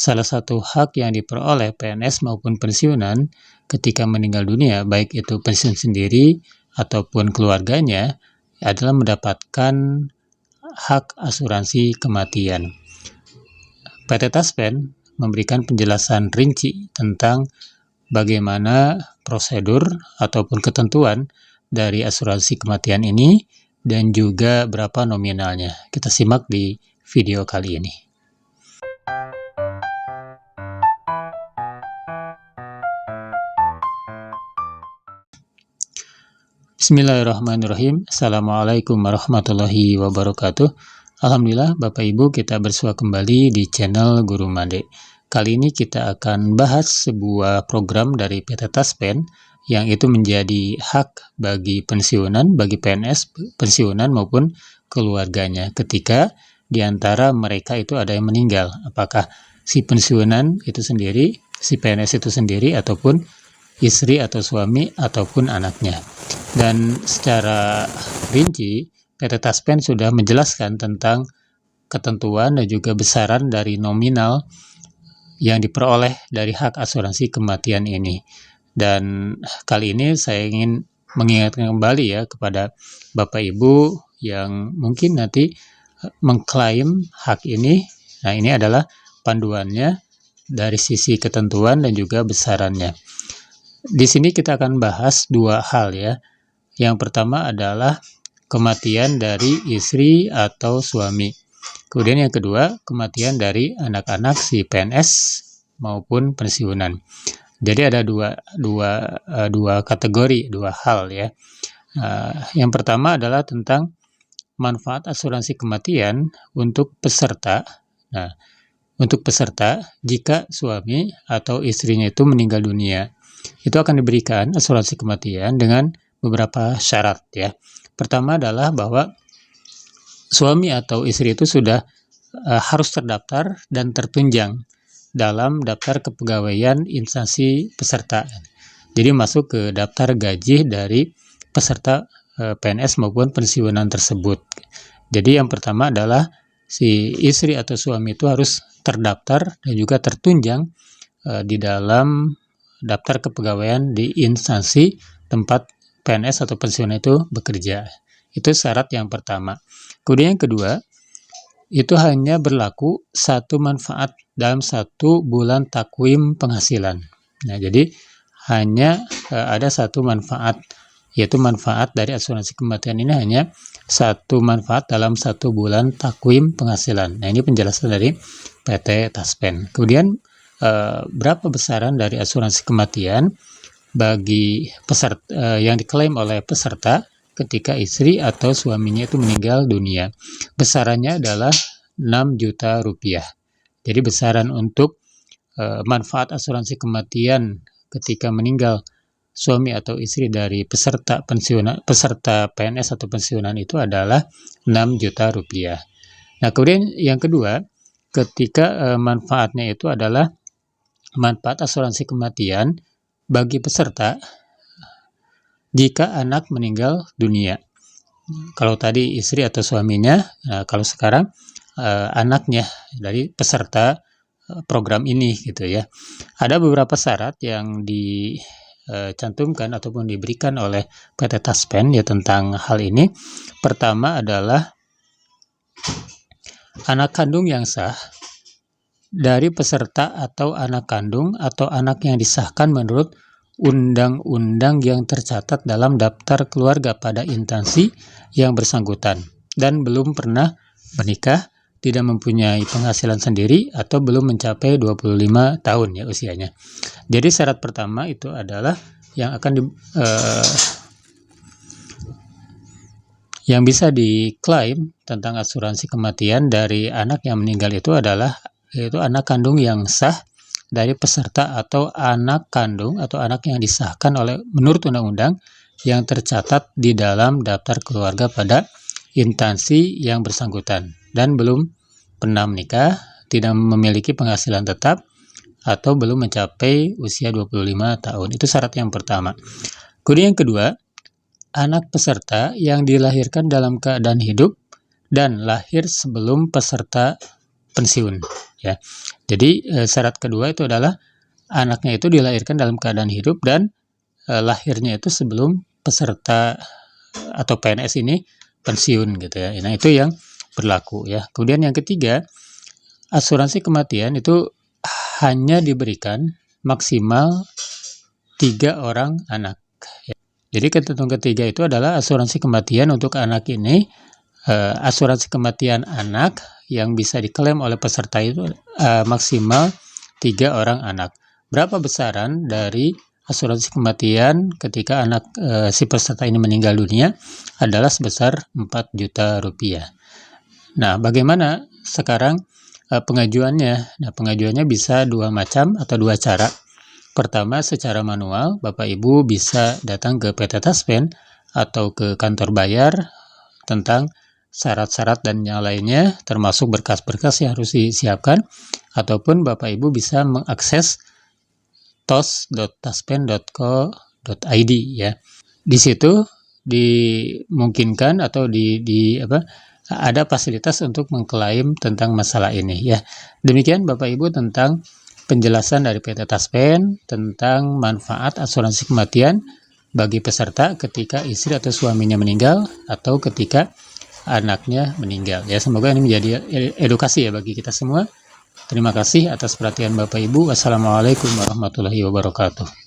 salah satu hak yang diperoleh PNS maupun pensiunan ketika meninggal dunia, baik itu pensiun sendiri ataupun keluarganya, adalah mendapatkan hak asuransi kematian. PT Taspen memberikan penjelasan rinci tentang bagaimana prosedur ataupun ketentuan dari asuransi kematian ini dan juga berapa nominalnya. Kita simak di video kali ini. Bismillahirrahmanirrahim. Assalamualaikum warahmatullahi wabarakatuh. Alhamdulillah Bapak Ibu, kita bersua kembali di channel Guru Made. Kali ini kita akan bahas sebuah program dari PT Taspen yang itu menjadi hak bagi pensiunan, bagi PNS pensiunan maupun keluarganya ketika di antara mereka itu ada yang meninggal. Apakah si pensiunan itu sendiri, si PNS itu sendiri, ataupun istri atau suami ataupun anaknya. Dan secara rinci PT Taspen sudah menjelaskan tentang ketentuan dan juga besaran dari nominal yang diperoleh dari hak asuransi kematian ini. Dan kali ini saya ingin mengingatkan kembali ya kepada Bapak Ibu yang mungkin nanti mengklaim hak ini. Nah, ini adalah panduannya dari sisi ketentuan dan juga besarannya. Di sini kita akan bahas dua hal ya. Yang pertama adalah kematian dari istri atau suami. Kemudian yang kedua, kematian dari anak-anak si PNS maupun pensiunan. Jadi ada dua kategori, dua hal ya. Yang pertama adalah tentang manfaat asuransi kematian untuk peserta. Nah, untuk peserta, jika suami atau istrinya itu meninggal dunia, itu akan diberikan asuransi kematian dengan beberapa syarat ya. Pertama adalah bahwa suami atau istri itu sudah harus terdaftar dan tertunjang dalam daftar kepegawaian instansi peserta. Jadi masuk ke daftar gaji dari peserta PNS maupun pensiunan tersebut. Jadi yang pertama adalah si istri atau suami itu harus terdaftar dan juga tertunjang di dalam daftar kepegawaian di instansi tempat PNS atau pensiunan itu bekerja. Itu syarat yang pertama. Kemudian yang kedua, itu hanya berlaku satu manfaat dalam 1 bulan takwim penghasilan. Nah, jadi hanya ada satu manfaat, yaitu manfaat dari asuransi kematian ini hanya satu manfaat dalam 1 bulan takwim penghasilan. Nah, ini penjelasan dari PT Taspen. Kemudian berapa besaran dari asuransi kematian bagi peserta yang diklaim oleh peserta ketika istri atau suaminya itu meninggal dunia. Besarannya adalah 6 juta rupiah. Jadi besaran untuk manfaat asuransi kematian ketika meninggal suami atau istri dari peserta PNS atau pensiunan itu adalah 6 juta rupiah. Nah, kemudian yang kedua, ketika manfaatnya itu adalah manfaat asuransi kematian bagi peserta jika anak meninggal dunia. Kalau tadi istri atau suaminya, nah kalau sekarang anaknya dari peserta program ini gitu ya. Ada beberapa syarat yang dicantumkan ataupun diberikan oleh PT Taspen ya tentang hal ini. Pertama adalah anak kandung yang sah dari peserta atau anak kandung atau anak yang disahkan menurut undang-undang yang tercatat dalam daftar keluarga pada instansi yang bersangkutan dan belum pernah menikah, tidak mempunyai penghasilan sendiri atau belum mencapai 25 tahun ya usianya. Jadi syarat pertama itu adalah yang akan yang bisa diklaim tentang asuransi kematian dari anak yang meninggal itu adalah yaitu anak kandung yang sah dari peserta atau anak kandung atau anak yang disahkan oleh menurut undang-undang yang tercatat di dalam daftar keluarga pada instansi yang bersangkutan dan belum pernah menikah, tidak memiliki penghasilan tetap atau belum mencapai usia 25 tahun. Itu syarat yang pertama. Kemudian yang kedua, anak peserta yang dilahirkan dalam keadaan hidup dan lahir sebelum peserta pensiun ya. Jadi syarat kedua itu adalah anaknya itu dilahirkan dalam keadaan hidup dan lahirnya itu sebelum peserta atau PNS ini pensiun gitu ya. Nah, itu yang berlaku ya. Kemudian yang ketiga, asuransi kematian itu hanya diberikan maksimal 3 orang anak. Jadi ketentuan ketiga itu adalah asuransi kematian untuk anak ini, asuransi kematian anak yang bisa diklaim oleh peserta itu maksimal 3 orang anak. Berapa besaran dari asuransi kematian ketika anak si peserta ini meninggal dunia adalah sebesar 4 juta rupiah. Nah, bagaimana sekarang pengajuannya? Nah, pengajuannya bisa 2 macam atau 2 cara. Pertama, secara manual, Bapak Ibu bisa datang ke PT Taspen atau ke kantor bayar tentang syarat-syarat dan yang lainnya, termasuk berkas-berkas yang harus disiapkan, ataupun Bapak Ibu bisa mengakses tos.taspen.co.id ya. Di situ dimungkinkan atau ada fasilitas untuk mengklaim tentang masalah ini ya. Demikian Bapak Ibu tentang penjelasan dari PT Taspen tentang manfaat asuransi kematian bagi peserta ketika istri atau suaminya meninggal atau ketika anaknya meninggal. Ya, semoga ini menjadi edukasi ya bagi kita semua. Terima kasih atas perhatian Bapak Ibu. Wassalamualaikum warahmatullahi wabarakatuh.